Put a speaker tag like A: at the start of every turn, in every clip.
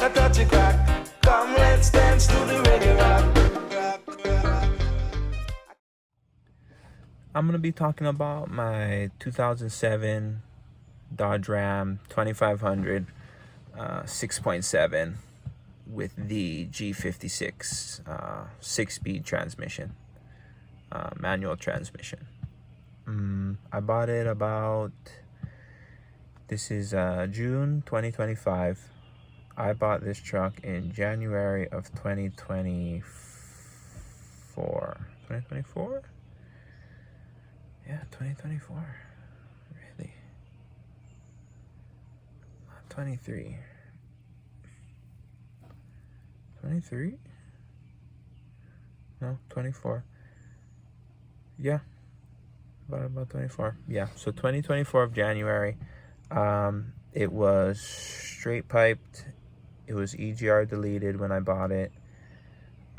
A: a touch of crack. Come, let's dance to the reggae rock.
B: I'm gonna be talking about my 2007 Dodge Ram 2500 6.7 with the G56 6-speed transmission, manual transmission. I bought it about, this is June 2025. I bought this truck in January of 2024. 2024? Yeah, 2024. Really? Not 23. 23? No, 24. Yeah, about 24. Yeah, so 2024 of January. It was straight piped. It was EGR deleted when I bought it.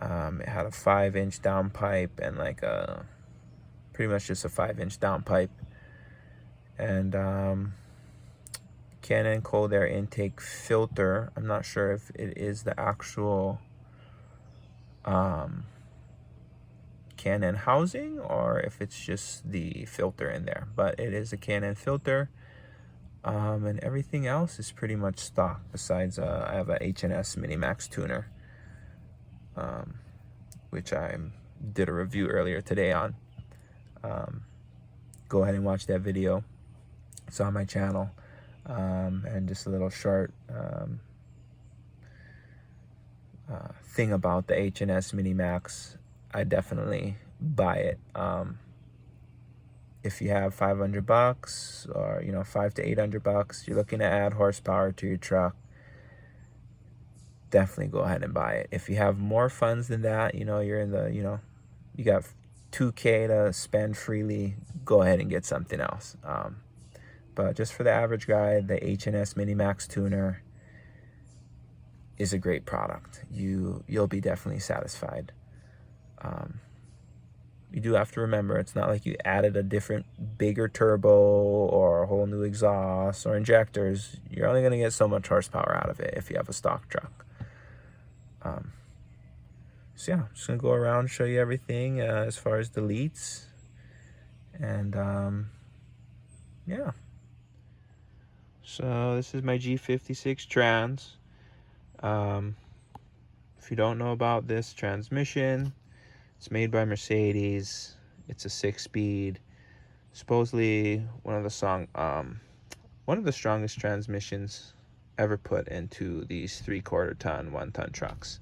B: It had a 5-inch downpipe and like a pretty much just a 5-inch downpipe, and Canon cold air intake filter. I'm not sure if it is the actual Canon housing or if it's just the filter in there, but it is a Canon filter. And everything else is pretty much stock, besides I have a H&S Minimax tuner, which I did a review earlier today on. Go ahead and watch that video. It's on my channel. And just a little short thing about the H&S Minimax. I definitely buy it. If you have $500 or $500 to $800, you're looking to add horsepower to your truck, definitely go ahead and buy it. If you have more funds than that, you're in the you got $2K to spend freely, go ahead and get something else. But just for the average guy, the H&S Minimax tuner is a great product. You'll be definitely satisfied. You do have to remember, it's not like you added a different, bigger turbo or a whole new exhaust or injectors. You're only going to get so much horsepower out of it if you have a stock truck. So yeah, I'm just going to go around and show you everything as far as deletes. And yeah. So this is my G56 trans. If you don't know about this transmission, it's made by Mercedes. It's a 6-speed. Supposedly one of the strongest transmissions ever put into these 3/4 ton, 1-ton trucks.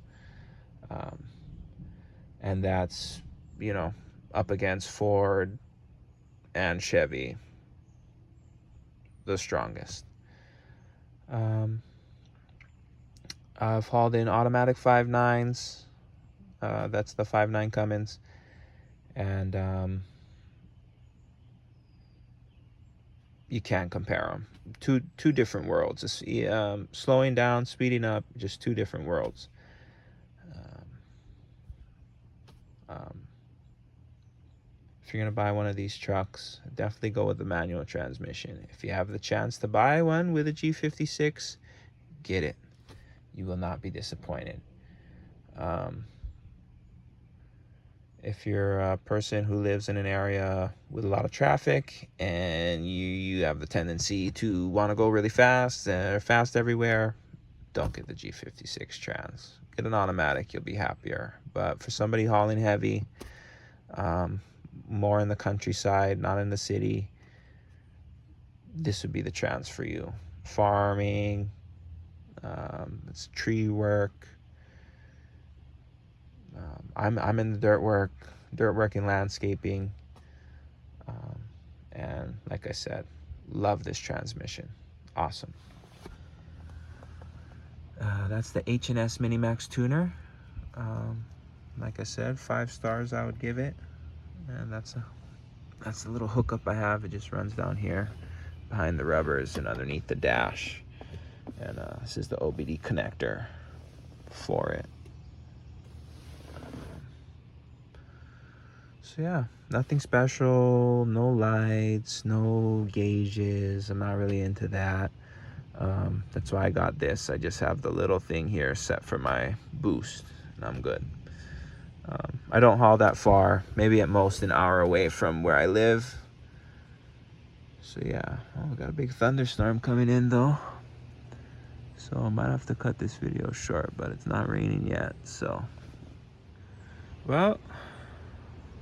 B: And that's, up against Ford and Chevy, the strongest. I've hauled in automatic 5.9s. That's the 5.9 Cummins, and you can't compare them. Two different worlds. Slowing down, speeding up, just two different worlds. If you're gonna buy one of these trucks, definitely go with the manual transmission. If you have the chance to buy one with a G56, get it. You will not be disappointed. If you're a person who lives in an area with a lot of traffic and you have the tendency to want to go really fast or fast everywhere, don't get the G56 trans. Get an automatic, you'll be happier. But for somebody hauling heavy, more in the countryside, not in the city, this would be the trans for you. Farming, it's tree work. I'm in the dirt work and landscaping, and like I said, love this transmission. Awesome. That's the H&S Minimax tuner. Like I said, 5 stars I would give it, and that's a little hookup I have. It just runs down here behind the rubbers and underneath the dash, and this is the OBD connector for it. So yeah, nothing special, no lights, no gauges. I'm not really into that. That's why I got this. I just have the little thing here set for my boost, and I'm good. I don't haul that far, maybe at most an hour away from where I live. So yeah, oh, we got a big thunderstorm coming in though. So I might have to cut this video short, but it's not raining yet, so. Well,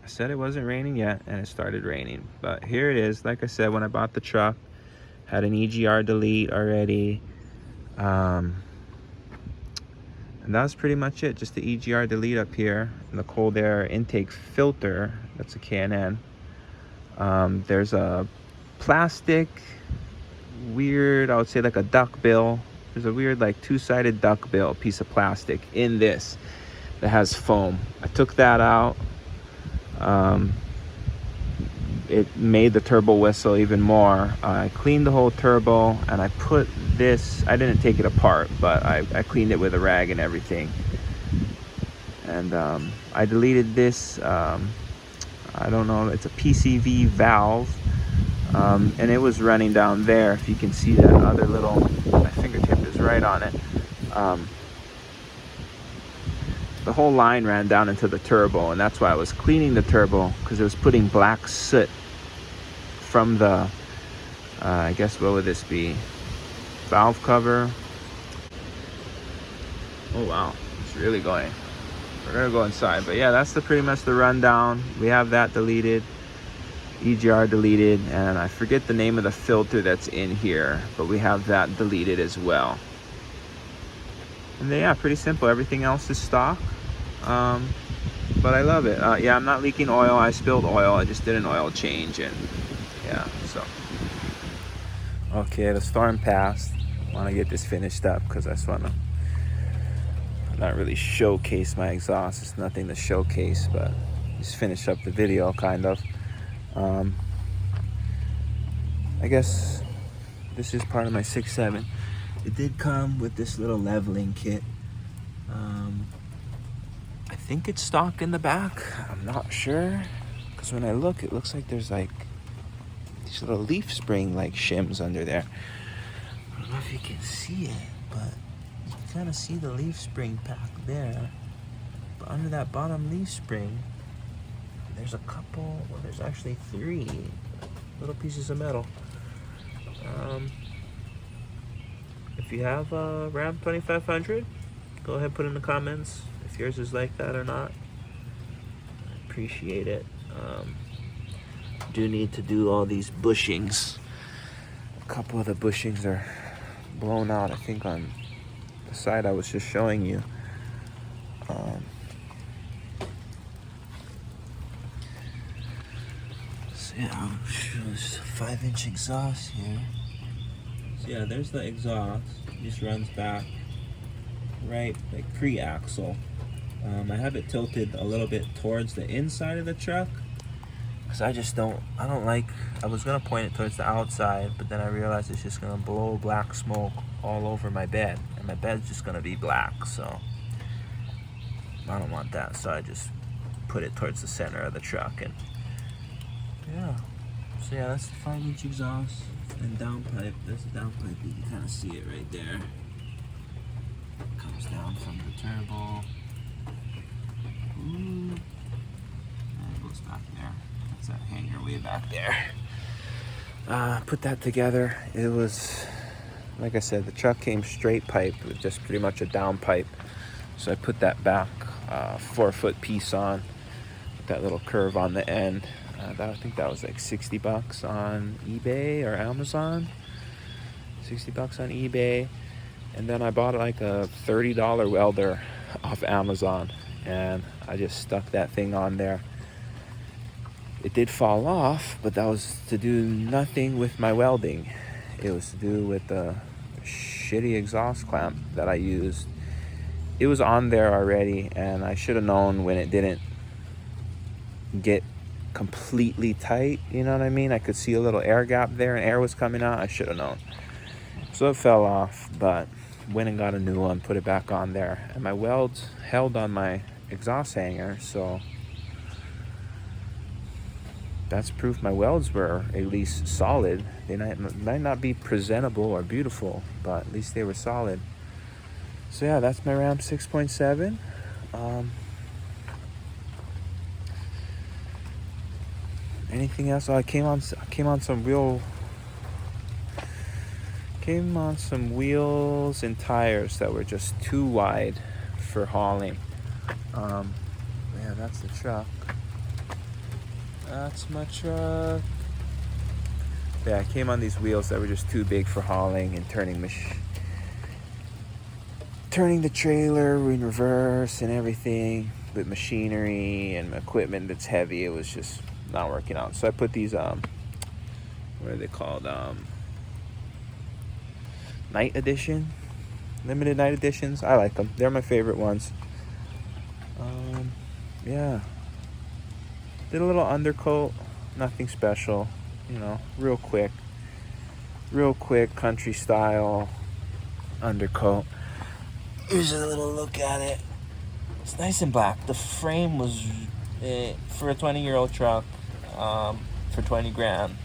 B: I said it wasn't raining yet, and it started raining. But here it is. Like I said, when I bought the truck, had an EGR delete already. And that's pretty much it. Just the EGR delete up here, and the cold air intake filter. That's a K&N. There's a plastic, weird, I would say like a duck bill. There's a weird like two-sided duck bill piece of plastic in this that has foam. I took that out. It made the turbo whistle even more. I cleaned the whole turbo, and I put this, I didn't take it apart, but I cleaned it with a rag and everything. And I deleted this, I don't know, it's a PCV valve. And it was running down there. If you can see that other little, my fingertip is right on it. The whole line ran down into the turbo, and that's why I was cleaning the turbo, because it was putting black soot from the, I guess, what would this be? Valve cover. Oh wow, it's really going. We're gonna go inside, but yeah, that's pretty much the rundown. We have that deleted, EGR deleted, and I forget the name of the filter that's in here, but we have that deleted as well. And then, yeah, pretty simple. Everything else is stock. But I love it. Yeah, I'm not leaking oil. I spilled oil. I just did an oil change, and yeah, so. Okay, the storm passed. I want to get this finished up because I just want to not really showcase my exhaust. It's nothing to showcase, but just finish up the video, kind of. I guess this is part of my 6.7. It did come with this little leveling kit. I think it's stock in the back. I'm not sure, because when I look, it looks like there's like these little leaf spring like shims under there. I don't know if you can see it, but you can kind of see the leaf spring pack there. But under that bottom leaf spring, there's a couple, well, there's actually 3 little pieces of metal. If you have a Ram 2500, go ahead and put in the comments if yours is like that or not. I appreciate it. Do need to do all these bushings. A couple of the bushings are blown out, I think, on the side I was just showing you. So yeah, I'll show this 5-inch exhaust here. So yeah, there's the exhaust. It just runs back right like pre-axle. I have it tilted a little bit towards the inside of the truck, because I don't like, I was gonna point it towards the outside, but then I realized it's just gonna blow black smoke all over my bed, and my bed's just gonna be black, so I don't want that. So I just put it towards the center of the truck, and yeah. So yeah, that's the 5-inch exhaust and downpipe. There's the downpipe, you can kind of see it right there. It comes down from the turbo. Ooh. And it goes back there. That's that hanger way back there. Put that together. It was, like I said, the truck came straight pipe with just pretty much a downpipe. So I put that back 4-foot piece on with that little curve on the end. I think that was like $60 on eBay or Amazon. $60 on eBay. And then I bought like a $30 welder off Amazon, and I just stuck that thing on there. It did fall off, but that was to do nothing with my welding. It was to do with the shitty exhaust clamp that I used. It was on there already, and I should have known when it didn't get completely tight, you know what I mean? I could see a little air gap there, and air was coming out. I should have known. So it fell off, but went and got a new one, put it back on there, and my welds held on my exhaust hanger, so that's proof my welds were at least solid. They might not be presentable or beautiful, but at least they were solid. So yeah, that's my Ram 6.7. Anything else? Oh, I came on some wheels and tires that were just too wide for hauling. Yeah, that's the truck. That's my truck. Yeah, I came on these wheels that were just too big for hauling and turning the trailer in reverse and everything with machinery and equipment that's heavy. It was just not working out. So I put these what are they called? Night edition, limited night editions. I like them. They're my favorite ones. Yeah. Did a little undercoat, nothing special, you know, real quick country style undercoat. Here's a little look at it. It's nice and black. The frame was for a 20-year-old truck, for 20 grand.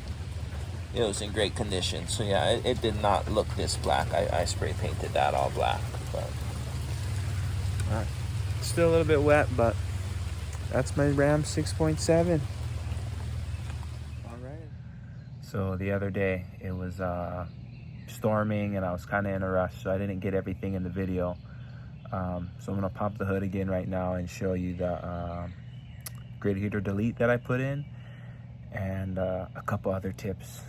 B: It was in great condition. So yeah, it did not look this black. I spray painted that all black, but still a little bit wet, but that's my Ram 6.7. All right. So the other day it was storming and I was kind of in a rush, so I didn't get everything in the video. So I'm gonna pop the hood again right now and show you the grid heater delete that I put in, and a couple other tips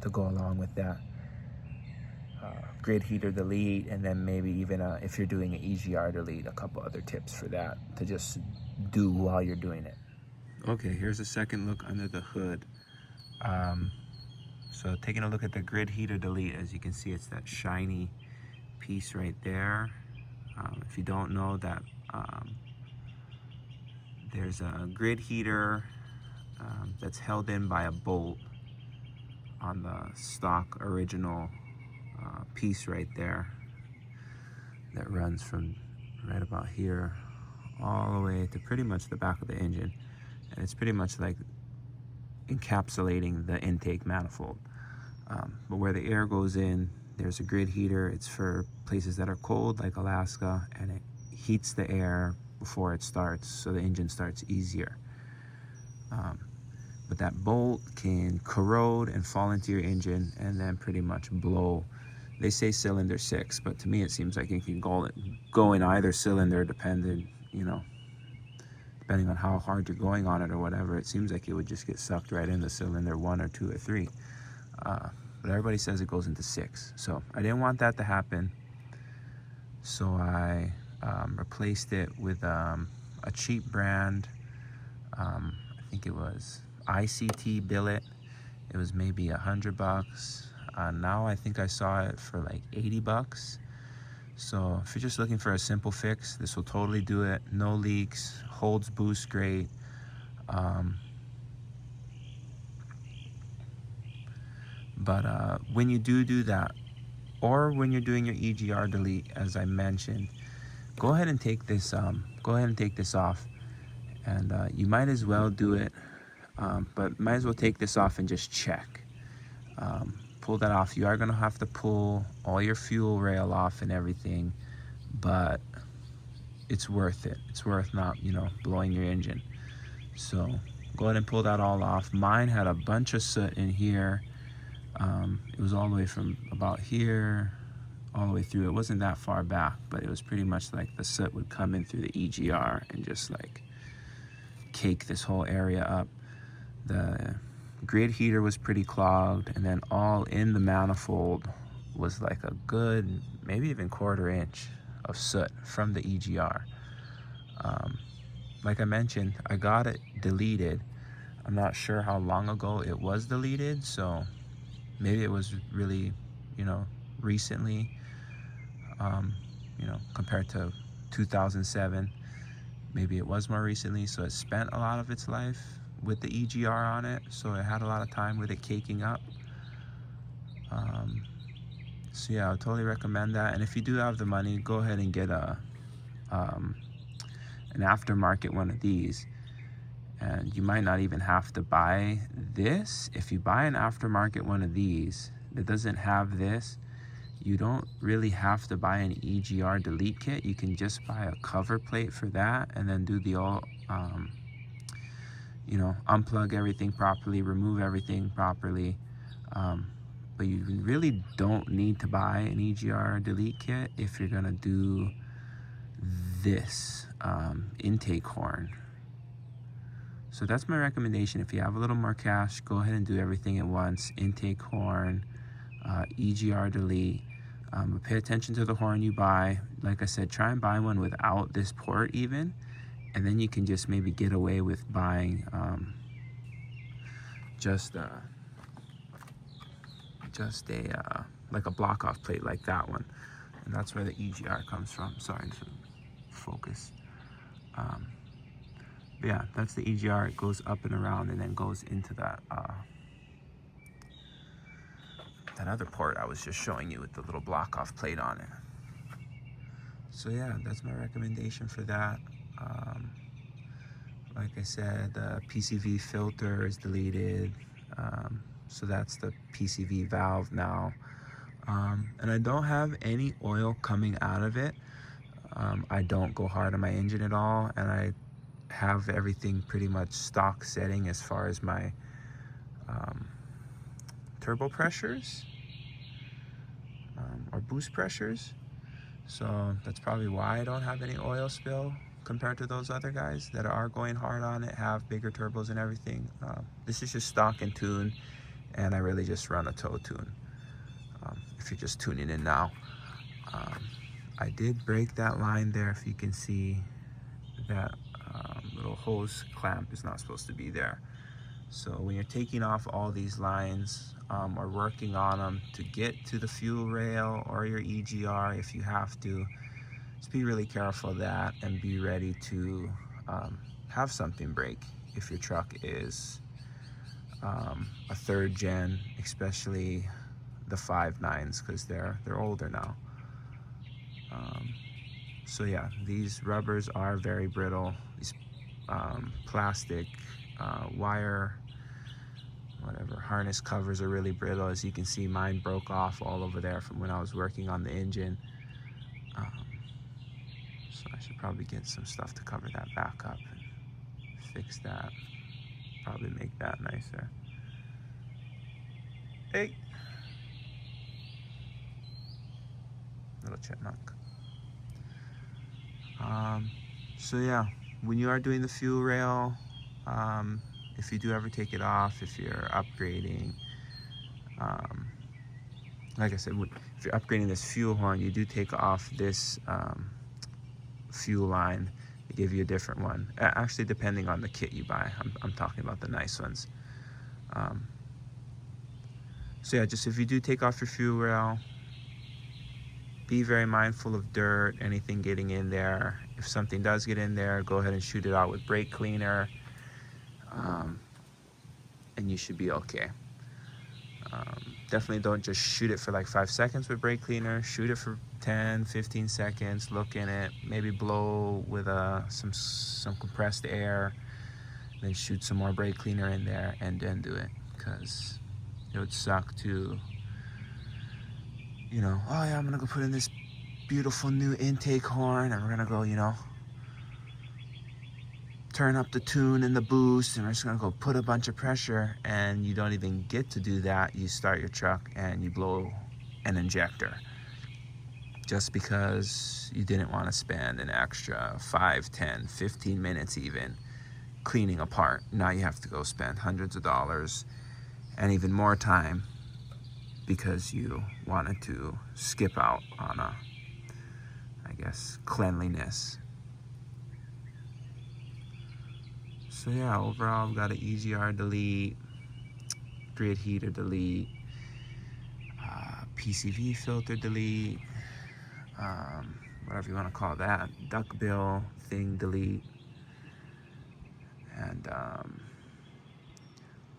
B: to go along with that. Grid heater delete, and then maybe even if you're doing an EGR delete, a couple other tips for that to just do while you're doing it. Okay, here's a second look under the hood. So taking a look at the grid heater delete, as you can see, it's that shiny piece right there. If you don't know that, there's a grid heater that's held in by a bolt on the stock original piece right there that runs from right about here all the way to pretty much the back of the engine, and it's pretty much like encapsulating the intake manifold. But where the air goes in, there's a grid heater. It's for places that are cold like Alaska, and it heats the air before it starts so the engine starts easier. But that bolt can corrode and fall into your engine and then pretty much blow. They say cylinder 6, but to me it seems like it can go in either cylinder, depending on how hard you're going on it or whatever. It seems like it would just get sucked right into cylinder 1 or 2 or 3. But everybody says it goes into 6. So I didn't want that to happen. So I replaced it with a cheap brand. I think it was ICT billet. It was maybe $100. Now I think I saw it for like $80. So if you're just looking for a simple fix, this will totally do it. No leaks, holds boost great. But when you do that, or when you're doing your EGR delete, as I mentioned, go ahead and take this off, and you might as well do it. But might as well take this off and just check. Pull that off. You are going to have to pull all your fuel rail off and everything, but it's worth it. It's worth not, blowing your engine. So go ahead and pull that all off. Mine had a bunch of soot in here. It was all the way from about here all the way through. It wasn't that far back, but it was pretty much like the soot would come in through the EGR and just like cake this whole area up. The grid heater was pretty clogged, and then all in the manifold was like a good, maybe even 1/4 inch of soot from the EGR. Like I mentioned, I got it deleted. I'm not sure how long ago it was deleted, so maybe it was really, recently, compared to 2007. Maybe it was more recently, so it spent a lot of its life with the EGR on it, so it had a lot of time with it caking up. So yeah, I would totally recommend that. And if you do have the money, go ahead and get an aftermarket one of these, And you might not even have to buy this. If you buy an aftermarket one of these that doesn't have this, you don't really have to buy an EGR delete kit. You can just buy a cover plate for that and then do the all, you know, unplug everything properly, remove everything properly. But you really don't need to buy an EGR delete kit if you're gonna do this intake horn. So that's my recommendation. If you have a little more cash, go ahead and do everything at once. Intake horn, EGR delete. But pay attention to the horn you buy. Like I said, try and buy one without this port even, and then you can just maybe get away with buying just a like a block off plate like that one, and that's where the EGR comes from. Sorry to focus. But yeah, that's the EGR. It goes up and around and then goes into that that other port I was just showing you with the little block off plate on it. So yeah, that's my recommendation for that. Like I said, the PCV filter is deleted, so that's the PCV valve now. And I don't have any oil coming out of it. I don't go hard on my engine at all, and I have everything pretty much stock setting as far as my turbo pressures or boost pressures. So that's probably why I don't have any oil spill compared to those other guys that are going hard on it, have bigger turbos and everything. This is just stock and tune, and I really just run a tow tune. If you're just tuning in now, I did break that line there. If you can see that little hose clamp is not supposed to be there. So when you're taking off all these lines or working on them to get to the fuel rail or your EGR, if you have to, just be really careful of that and be ready to have something break if your truck is a third gen, especially the 5.9s, because they're older now. So yeah, these rubbers are very brittle. These plastic wire, whatever, harness covers are really brittle. As you can see, mine broke off all over there from when I was working on the engine. So I should probably get some stuff to cover that back up and fix that. Probably make that nicer. Hey! Little chipmunk. So yeah, when you are doing the fuel rail, if you do ever take it off, if you're upgrading, like I said, if you're upgrading this fuel horn, you do take off this fuel line. They give you a different one. Actually, depending on the kit you buy. I'm talking about the nice ones. So yeah, just if you do take off your fuel rail, be very mindful of dirt, anything getting in there. If something does get in there, go ahead and shoot it out with brake cleaner, and you should be okay. Definitely don't just shoot it for like 5 seconds with brake cleaner. Shoot it for 10, 15 seconds, look in it, maybe blow with some compressed air, then shoot some more brake cleaner in there and then do it, because it would suck to, you know, oh yeah, I'm gonna go put in this beautiful new intake horn and we're gonna go, you know, turn up the tune and the boost and we're just gonna go put a bunch of pressure, and you don't even get to do that. You start your truck and you blow an injector just because you didn't want to spend an extra 5, 10, 15 minutes even cleaning apart. Now you have to go spend hundreds of dollars and even more time because you wanted to skip out on a, I guess, cleanliness. So yeah, overall I've got an EGR delete, grid heater delete, PCV filter delete, whatever you want to call that, duckbill thing delete, and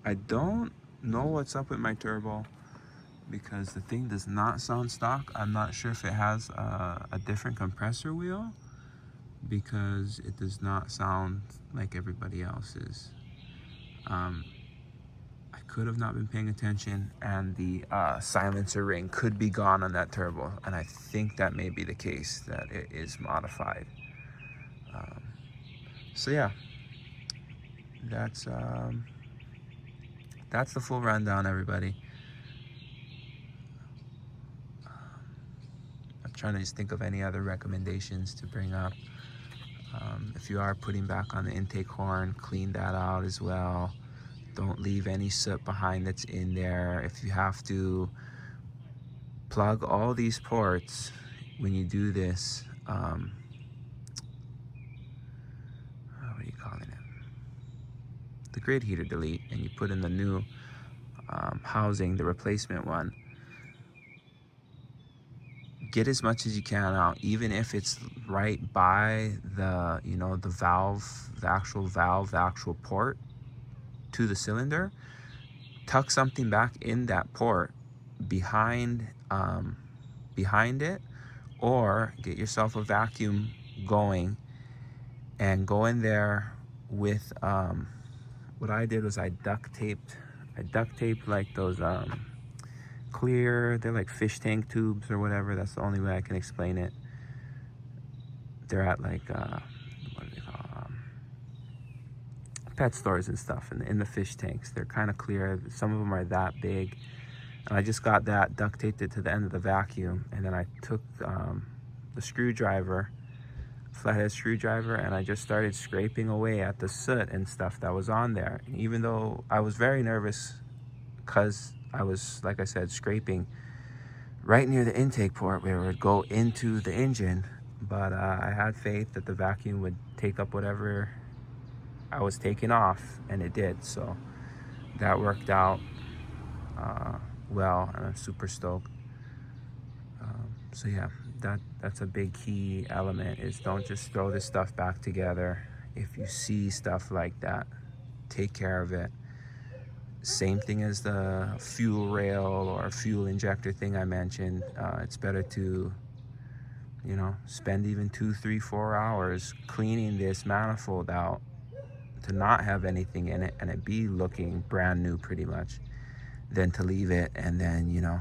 B: I don't know what's up with my turbo because the thing does not sound stock. I'm not sure if it has a different compressor wheel, because it does not sound like everybody else's. I could have not been paying attention, and the silencer ring could be gone on that turbo, and I think that may be the case, that it is modified. So yeah, that's the full rundown, everybody. I'm trying to just think of any other recommendations to bring up. If you are putting back on the intake horn, clean that out as well. Don't leave any soot behind that's in there. If you have to, plug all these ports when you do this. What are you calling it? The grid heater delete, and you put in the new housing, the replacement one. Get as much as you can out, even if it's right by the, you know, the valve, the actual port to the cylinder. Tuck something back in that port behind it, or get yourself a vacuum going and go in there with what I did was I duct taped like those clear, they're like fish tank tubes or whatever. That's the only way I can explain it. They're at like what do they call, pet stores and stuff, in the fish tanks. They're kind of clear. Some of them are that big, and I just got that, duct taped it to the end of the vacuum, and then I took the screwdriver, flathead screwdriver, and I just started scraping away at the soot and stuff that was on there. And even though I was very nervous, because I was, like I said, scraping right near the intake port where it would go into the engine, but I had faith that the vacuum would take up whatever I was taking off, and it did. So that worked out well, and I'm super stoked. So yeah, that's a big key element, is don't just throw this stuff back together. If you see stuff like that, take care of it. Same thing as the fuel rail or fuel injector thing I mentioned. It's better to, you know, spend even 2, 3, 4 hours cleaning this manifold out, to not have anything in it and it be looking brand new pretty much, than to leave it and then, you know,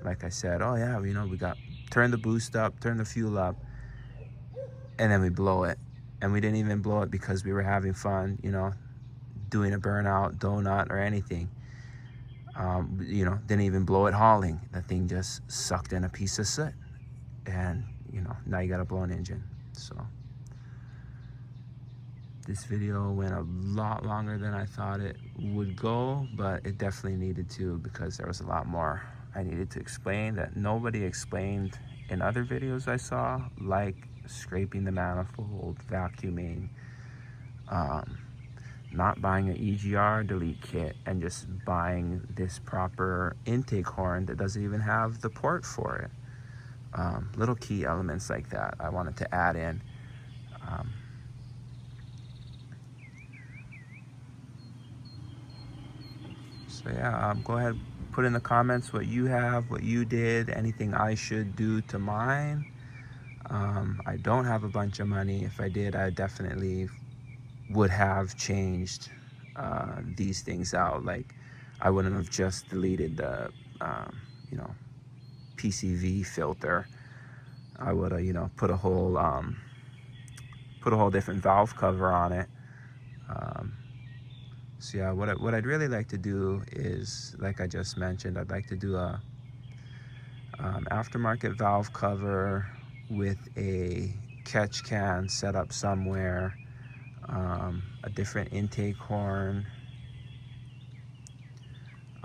B: like I said, oh yeah, you know, we got, turn the boost up, turn the fuel up, and then we blow it. And we didn't even blow it because we were having fun, you know, doing a burnout, donut, or anything. You know, didn't even blow it hauling. The thing just sucked in a piece of soot. And, you know, now you got to blow an engine. So this video went a lot longer than I thought it would go, but it definitely needed to, because there was a lot more I needed to explain that nobody explained in other videos I saw, like scraping the manifold, vacuuming, not buying an EGR delete kit, and just buying this proper intake horn that doesn't even have the port for it. Little key elements like that I wanted to add in. So yeah, go ahead, put in the comments what you have, what you did, anything I should do to mine. I don't have a bunch of money. If I did, I definitely would have changed these things out. Like, I wouldn't have just deleted the you know, PCV filter. I would have, you know, put a whole different valve cover on it. So yeah, what I'd really like to do is, like I just mentioned, I'd like to do a aftermarket valve cover with a catch can set up somewhere, a different intake horn.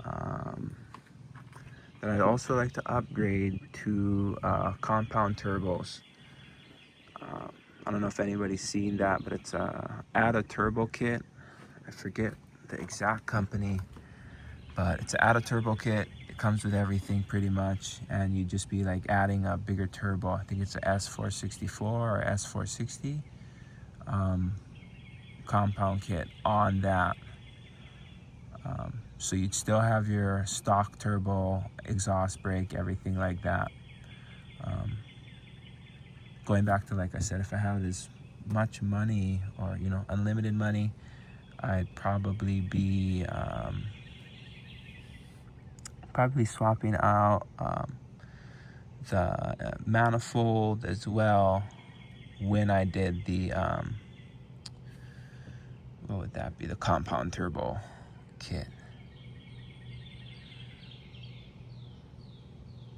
B: Then I'd also like to upgrade to compound turbos. I don't know if anybody's seen that, but it's add a turbo kit. I forget the exact company, but it's add a turbo kit. It comes with everything pretty much, and you just be like adding a bigger turbo. I think it's a S464 or S460 compound kit on that. So you'd still have your stock turbo, exhaust brake, everything like that. going back to, like I said, if I have as much money or, you know, unlimited money, I'd probably be probably swapping out the manifold as well when I did the what would that be, the compound turbo kit.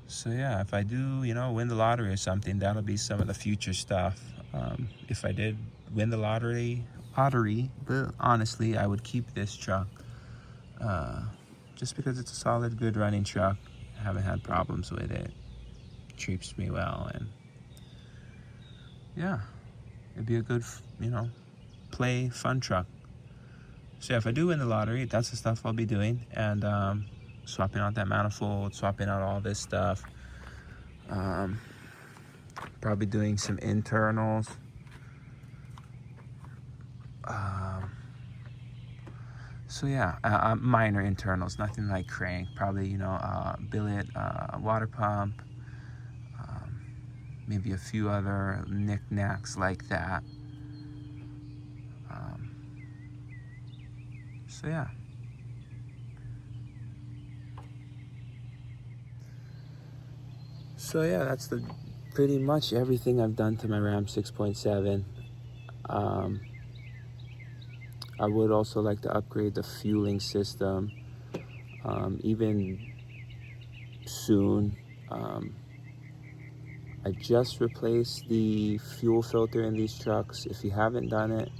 B: So yeah, if I do, you know, win the lottery or something, that'll be some of the future stuff. If I did win the lottery, but honestly, I would keep this truck just because it's a solid, good running truck. I haven't had problems with it. Treats me well, and yeah, it'd be a good, you know, play fun truck. So yeah, if I do win the lottery, that's the stuff I'll be doing, and swapping out that manifold, swapping out all this stuff. Probably doing some internals. So yeah, minor internals, nothing like crank. Probably, you know, billet, water pump, maybe a few other knickknacks like that. So yeah. So yeah, that's pretty much everything I've done to my Ram 6.7. I would also like to upgrade the fueling system, even soon. I just replaced the fuel filter in these trucks. If you haven't done it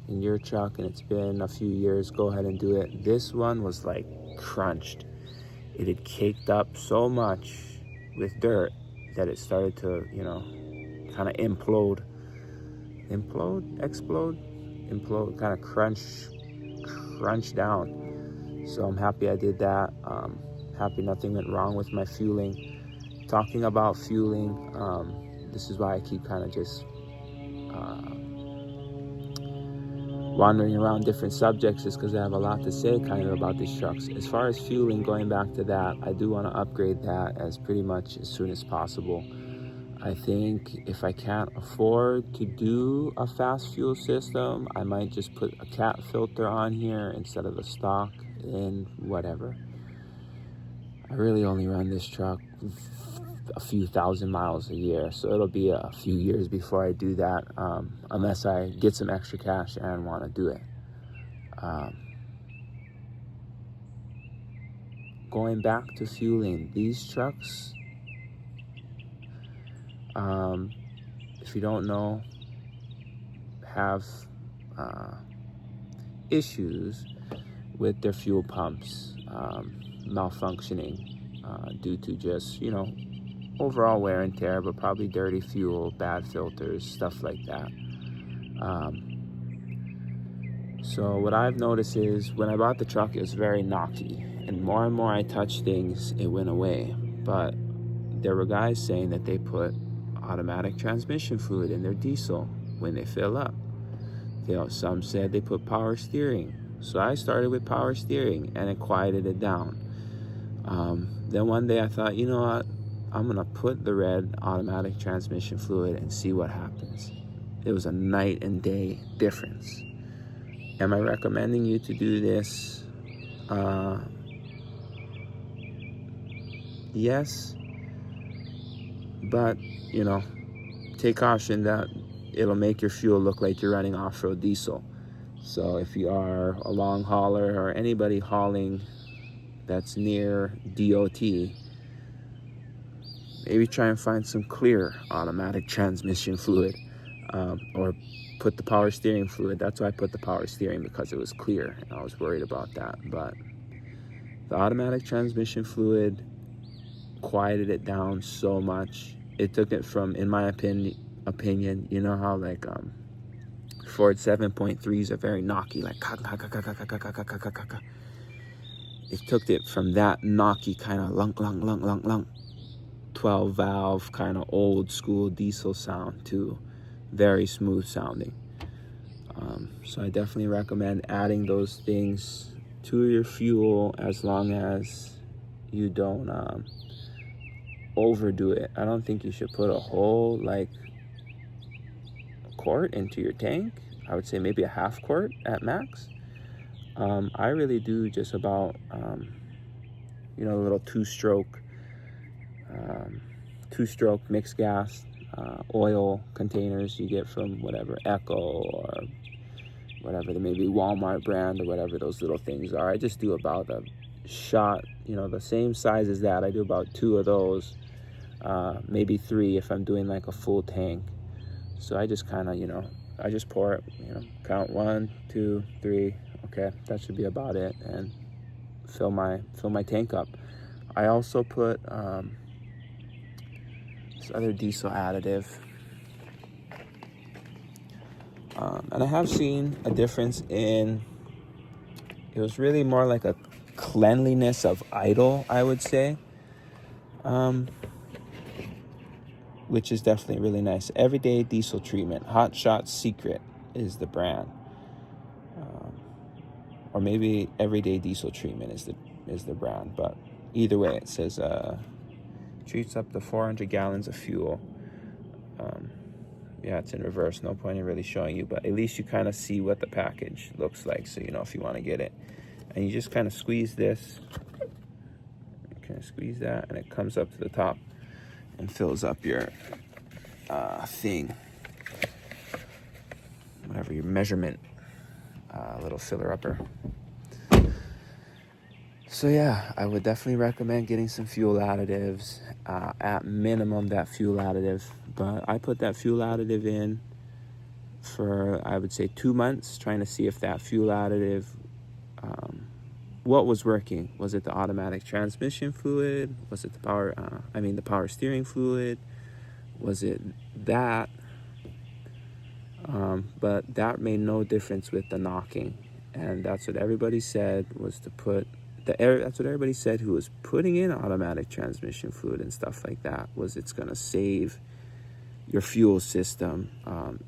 B: in your truck and it's been a few years, go ahead and do it. This one was like crunched. It had caked up so much with dirt that it started to, you know, kind of implode, kind of crunch down. So I'm happy I did that. Happy nothing went wrong with my fueling. Talking about fueling, this is why I keep kind of just wandering around different subjects, is because I have a lot to say kind of about these trucks. As far as fueling, going back to that, I do want to upgrade that as pretty much as soon as possible. I think if I can't afford to do a fast fuel system, I might just put a cat filter on here instead of the stock and whatever. I really only run this truck a few thousand miles a year, so it'll be a few years before I do that, unless I get some extra cash and want to do it. Going back to fueling, these trucks, if you don't know, have issues with their fuel pumps malfunctioning due to just, you know, overall wear and tear, but probably dirty fuel, bad filters, stuff like that. So what I've noticed is when I bought the truck, it was very knocky, and more I touched things, it went away. But there were guys saying that they put automatic transmission fluid in their diesel when they fill up. Some said they put power steering. So I started with power steering, and it quieted it down. Then one day I thought, you know what? I'm gonna put the red automatic transmission fluid and see what happens. It was a night and day difference. Am I recommending you to do this? Yes, but you know, take caution that it'll make your fuel look like you're running off-road diesel. So if you are a long hauler or anybody hauling that's near DOT, maybe try and find some clear automatic transmission fluid, or put the power steering fluid. That's why I put the power steering, because it was clear and I was worried about that. But the automatic transmission fluid quieted it down so much. It took it from, in my opinion, you know how like Ford 7.3s are very knocky, like it took it from that knocky kind of lunk 12 valve kind of old school diesel sound to very smooth sounding. So I definitely recommend adding those things to your fuel, as long as you don't overdo it. I don't think you should put a whole like quart into your tank. I would say maybe a half quart at max. I really do just about you know, a little two-stroke mixed gas oil containers you get from whatever Echo or whatever, they may be Walmart brand or whatever those little things are. I just do about a shot, you know, the same size as that. I do about 2 of those, maybe 3 if I'm doing like a full tank. So I just kind of, you know, I just pour it, you know, count 1, 2, 3. Okay, that should be about it, and fill my tank up. I also put this other diesel additive, and I have seen a difference in, it was really more like a cleanliness of idle, I would say, which is definitely really nice. Everyday Diesel Treatment, Hot Shot Secret is the brand, or maybe Everyday Diesel Treatment is the brand, but either way, it says treats up to 400 gallons of fuel. Yeah, it's in reverse, no point in really showing you, but at least you kind of see what the package looks like, so you know if you want to get it. And you just kind of squeeze this, kind of squeeze that, and it comes up to the top and fills up your thing, whatever your measurement, little filler upper. So yeah, I would definitely recommend getting some fuel additives, at minimum that fuel additive. But I put that fuel additive in for, I would say, 2 months, trying to see if that fuel additive, what was working. Was it the automatic transmission fluid? Was it the the power steering fluid? Was it that? But that made no difference with the knocking. And that's what everybody said, was to put that's what everybody said who was putting in automatic transmission fluid and stuff like that, was it's going to save your fuel system,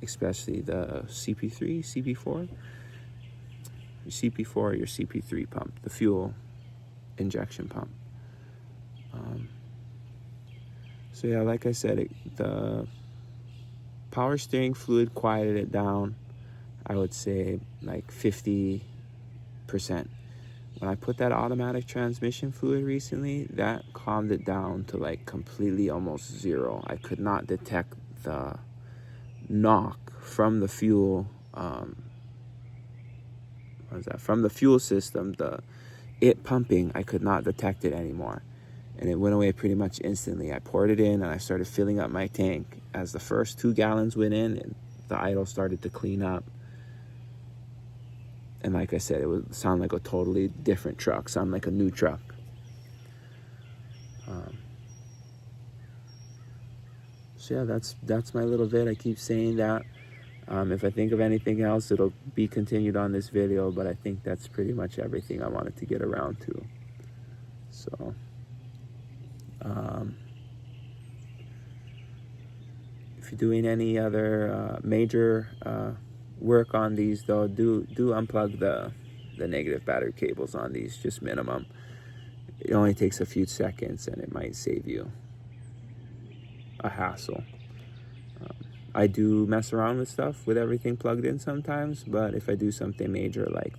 B: especially the CP3, CP4, your CP4 or your CP3 pump, the fuel injection pump. So yeah, like I said, the power steering fluid quieted it down, I would say like 50%. When I put that automatic transmission fluid recently, that calmed it down to like completely almost 0. I could not detect the knock from the fuel, from the fuel system, it pumping. I could not detect it anymore, and it went away pretty much instantly. I poured it in and I started filling up my tank. As the first 2 gallons went in, and the idle started to clean up. And like I said, it would sound like a totally different truck, sound like a new truck. So yeah, that's my little vid. I keep saying that. If I think of anything else, it'll be continued on this video, but I think that's pretty much everything I wanted to get around to. So, if you're doing any other major work on these, though, do unplug the negative battery cables on these, just minimum. It only takes a few seconds and it might save you a hassle. I do mess around with stuff with everything plugged in sometimes, but if I do something major like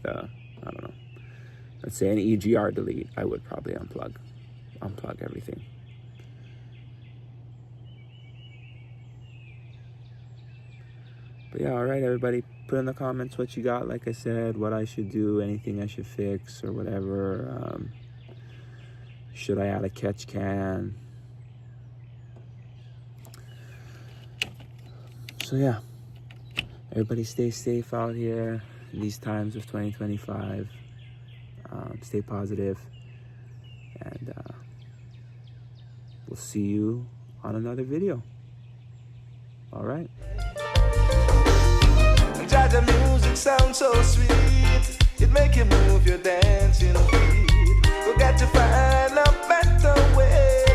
B: let's say an EGR delete, I would probably unplug everything. But yeah, all right, everybody, put in the comments what you got. Like I said, what I should do, anything I should fix or whatever. Should I add a catch can? So yeah, everybody stay safe out here in these times of 2025. Stay positive, and we'll see you on another video. All right.
A: The music sounds so sweet, it make you move your dancing feet. We got to find a better way.